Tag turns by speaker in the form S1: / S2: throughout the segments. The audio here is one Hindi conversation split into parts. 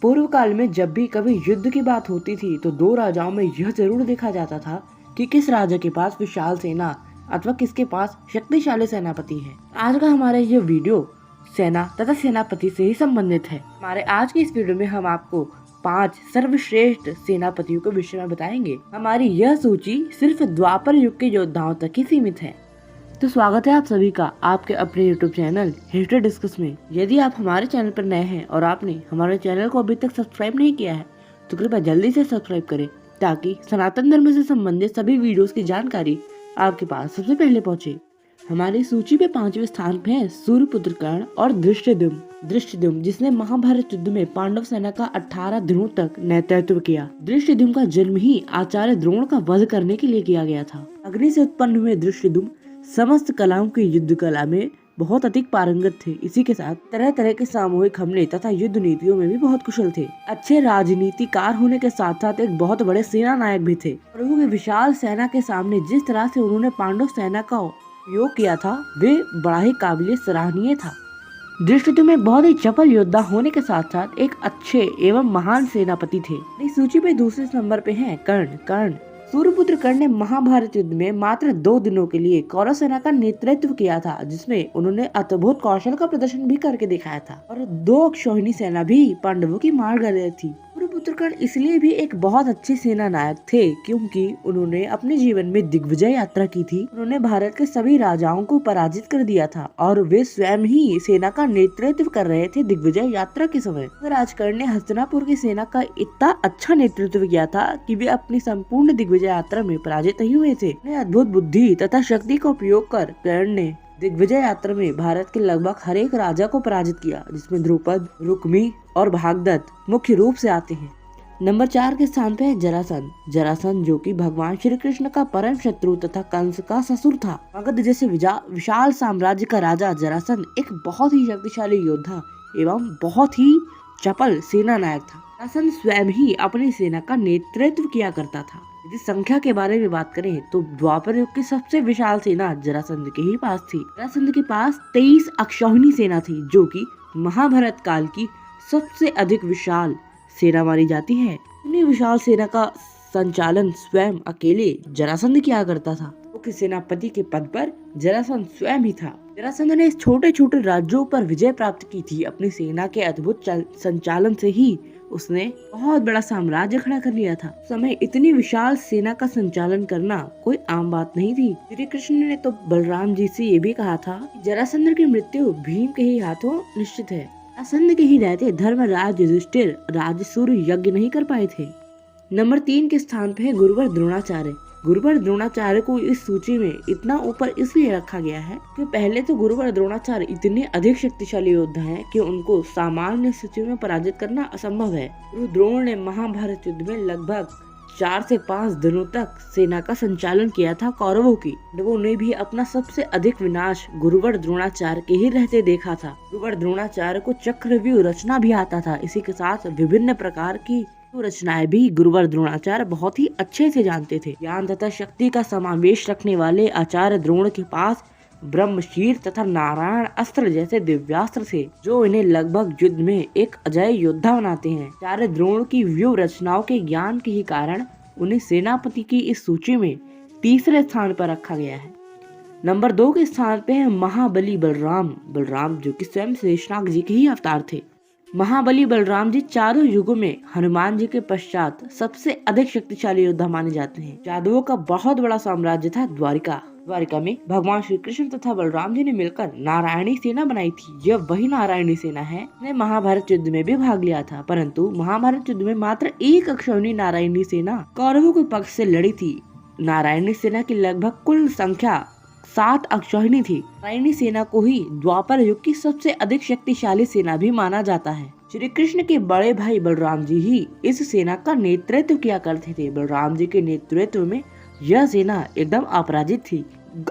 S1: पूर्व काल में जब भी कभी युद्ध की बात होती थी तो दो राजाओं में यह जरूर देखा जाता था कि किस राजा के पास विशाल सेना अथवा किसके पास शक्तिशाली सेनापति है। आज का हमारा यह वीडियो सेना तथा सेनापति से ही संबंधित है। हमारे आज की इस वीडियो में हम आपको 5 सर्वश्रेष्ठ सेनापतियों के विषय में बताएंगे। हमारी यह सूची सिर्फ द्वापर युग के योद्धाओं तक ही सीमित है। तो स्वागत है आप सभी का आपके अपने YouTube चैनल हिस्ट्री डिस्कस में। यदि आप हमारे चैनल पर नए हैं और आपने हमारे चैनल को अभी तक सब्सक्राइब नहीं किया है तो कृपया जल्दी से सब्सक्राइब करें ताकि सनातन धर्म से संबंधित सभी वीडियोस की जानकारी आपके पास सबसे पहले पहुंचे। हमारी सूची पे 5वें स्थान पे है सूर्यपुत्र कर्ण और धृष्टद्युम्न जिसने महाभारत युद्ध में पांडव सेना का 18 दिनों तक नेतृत्व किया। धृष्टद्युम्न का जन्म ही आचार्य द्रोण का वध करने के लिए किया गया था। अग्नि से उत्पन्न हुए धृष्टद्युम्न समस्त कलाओं की युद्ध कला में बहुत अधिक पारंगत थे। इसी के साथ तरह तरह के सामूहिक हमले तथा युद्ध नीतियों में भी बहुत कुशल थे। अच्छे राजनीतिकार होने के साथ साथ एक बहुत बड़े सेना नायक भी थे। प्रभु की विशाल सेना के सामने जिस तरह से उन्होंने पांडव सेना का उपयोग किया था वे बड़ा ही काबिल सराहनीय था। धृष्टद्युम्न में बहुत ही चपल योद्धा होने के साथ साथ एक अच्छे एवं महान सेनापति थे। इस सूची पे दूसरे नंबर पे है कर्ण। सूर्यपुत्र कर्ण ने महाभारत युद्ध में मात्र 2 दिनों के लिए कौरव सेना का नेतृत्व किया था, जिसमें उन्होंने अद्भुत कौशल का प्रदर्शन भी करके दिखाया था और 2 अक्षौहिणी सेना भी पांडवों की मार गई थी। सूर्यपुत्र कर्ण इसलिए भी एक बहुत अच्छे सेना नायक थे क्योंकि उन्होंने अपने जीवन में दिग्विजय यात्रा की थी। उन्होंने भारत के सभी राजाओं को पराजित कर दिया था और वे स्वयं ही सेना का नेतृत्व कर रहे थे दिग्विजय यात्रा के समय। राजकर्ण ने हस्तिनापुर की सेना का इतना अच्छा नेतृत्व किया था कि वे अपनी संपूर्ण दिग्विजय यात्रा में पराजित नहीं हुए थे। अद्भुत बुद्धि तथा शक्ति का उपयोग कर कर्ण ने दिग्विजय यात्रा में भारत के लगभग हर एक राजा को पराजित किया, जिसमें द्रुपद, रुक्मी और भागदत्त मुख्य रूप से आते हैं। नंबर 4 के स्थान पे है जरासंध जो कि भगवान श्री कृष्ण का परम शत्रु तथा कंस का ससुर था। मगध जैसे विशाल साम्राज्य का राजा जरासंध एक बहुत ही शक्तिशाली योद्धा एवं बहुत ही चपल सेना नायक था। जरासंध स्वयं ही अपनी सेना का नेतृत्व किया करता था। यदि संख्या के बारे में बात करें तो द्वापर युग की सबसे विशाल सेना जरासंध के ही पास थी। जरासंध के पास 23 अक्षौहिणी सेना थी जो कि महाभारत काल की सबसे अधिक विशाल सेना मानी जाती है। इतनी विशाल सेना का संचालन स्वयं अकेले जरासंध किया करता था। मुख्य सेनापति के पद पर जरासंध स्वयं ही था। जरासंध ने इस छोटे छोटे राज्यों पर विजय प्राप्त की थी। अपनी सेना के अद्भुत संचालन से ही उसने बहुत बड़ा साम्राज्य खड़ा कर लिया था। समय इतनी विशाल सेना का संचालन करना कोई आम बात नहीं थी। श्री कृष्ण ने तो बलराम जी से ये भी कहा था कि जरासंध की मृत्यु भीम के ही हाथों निश्चित है। जरासंध के ही रहते धर्मराज युधिष्ठिर राजसूय यज्ञ नहीं कर पाए थे। नंबर 3 के स्थान पे है गुरुवर द्रोणाचार्य को इस सूची में इतना ऊपर इसलिए रखा गया है कि पहले तो गुरुवर द्रोणाचार्य इतने अधिक शक्तिशाली योद्धा हैं कि उनको सामान्य स्थितियों में पराजित करना असंभव है। गुरु द्रोण ने महाभारत युद्ध में लगभग 4 से 5 दिनों तक सेना का संचालन किया था कौरवों की। लोगों ने भी अपना सबसे अधिक विनाश गुरुवर द्रोणाचार्य के ही रहते देखा था। गुरुवर द्रोणाचार्य को चक्रव्यूह रचना भी आता था। इसी के साथ विभिन्न प्रकार की रचनाएं भी गुरुवर द्रोणाचार्य बहुत ही अच्छे से जानते थे। ज्ञान तथा शक्ति का समावेश रखने वाले आचार्य द्रोण के पास ब्रह्मशीर तथा नारायण अस्त्र जैसे दिव्यास्त्र थे जो इन्हें लगभग युद्ध में एक अजय योद्धा बनाते हैं। आचार्य द्रोण की व्यूह रचनाओं के ज्ञान के ही कारण उन्हें सेनापति की इस सूची में 3रे स्थान पर रखा गया है। नंबर 2 के स्थान पे है महाबली बलराम जो कि स्वयं शेषनाग जी के ही अवतार थे। महाबली बलराम जी चारों युगों में हनुमान जी के पश्चात सबसे अधिक शक्तिशाली योद्धा माने जाते हैं। यादवों का बहुत बड़ा साम्राज्य था द्वारिका में भगवान श्री कृष्ण तथा बलराम जी ने मिलकर नारायणी सेना बनाई थी। यह वही नारायणी सेना है जिसने महाभारत युद्ध में भी भाग लिया था, परंतु महाभारत युद्ध में मात्र 1 अक्षौहिणी नारायणी सेना कौरवों के पक्ष से लड़ी थी। नारायणी सेना की लगभग कुल संख्या 7 अक्षौहिणी थी। नारायणी सेना को ही द्वापर युग की सबसे अधिक शक्तिशाली सेना भी माना जाता है। श्री कृष्ण के बड़े भाई बलराम जी ही इस सेना का नेतृत्व किया करते थे। बलराम जी के नेतृत्व में यह सेना एकदम अपराजित थी।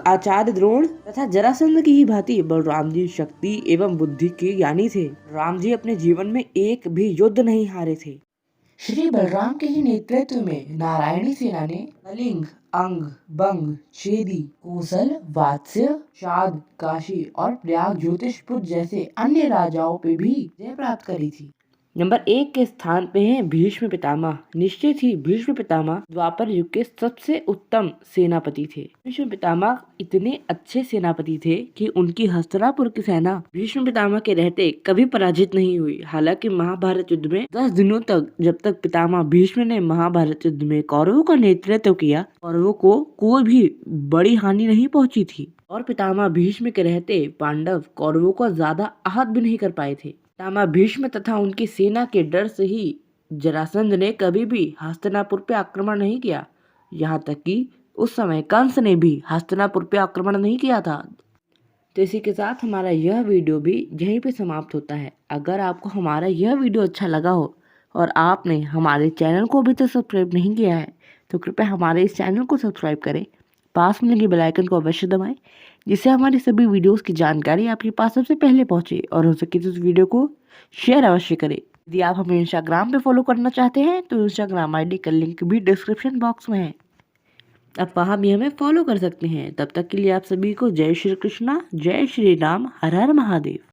S1: आचार्य द्रोण तथा जरासंध की ही भांति बलराम जी शक्ति एवं बुद्धि के ज्ञानी थे। राम जी अपने जीवन में एक भी युद्ध नहीं हारे थे। श्री बलराम के ही नेतृत्व में नारायणी सेना ने कलिंग, अंग, बंग, छेदी, कोसल, वात्स्य, शाद, काशी और प्रयाग ज्योतिषपुर जैसे अन्य राजाओं पे भी जय प्राप्त करी थी। नंबर 1 के स्थान पे हैं भीष्म पितामह। निश्चित ही भीष्म पितामह द्वापर युग के सबसे उत्तम सेनापति थे। भीष्म पितामह इतने अच्छे सेनापति थे कि उनकी हस्तिनापुर की सेना भीष्म पितामह के रहते कभी पराजित नहीं हुई। हालांकि महाभारत युद्ध में 10 दिनों तक जब तक पितामह भीष्म ने महाभारत युद्ध में कौरवों का नेतृत्व किया, कौरवों को कोई भी बड़ी हानि नहीं पहुंची थी और पितामह भीष्म के रहते पांडव कौरवों को ज्यादा आहत भी नहीं कर पाए थे। पितामह भीष्म तथा उनकी सेना के डर से ही जरासंध ने कभी भी हस्तिनापुर पे आक्रमण नहीं किया। यहाँ तक कि उस समय कंस ने भी हस्तिनापुर पे आक्रमण नहीं किया था। तो इसी के साथ हमारा यह वीडियो भी यहीं पे समाप्त होता है। अगर आपको हमारा यह वीडियो अच्छा लगा हो और आपने हमारे चैनल को अभी तक सब्सक्राइब नहीं किया है तो कृपया हमारे इस चैनल को सब्सक्राइब करें, पास में लगे बेल आइकन को अवश्य दबाएं, जिससे हमारी सभी वीडियोस की जानकारी आपके पास सबसे पहले पहुंचे। और हो सके तो इस वीडियो को शेयर अवश्य करें। यदि आप हमें इंस्टाग्राम पे फॉलो करना चाहते हैं तो इंस्टाग्राम आईडी का लिंक भी डिस्क्रिप्शन बॉक्स में है, आप वहां भी हमें फॉलो कर सकते हैं। तब तक के लिए आप सभी को जय श्री कृष्णा, जय श्री राम, हर हर महादेव।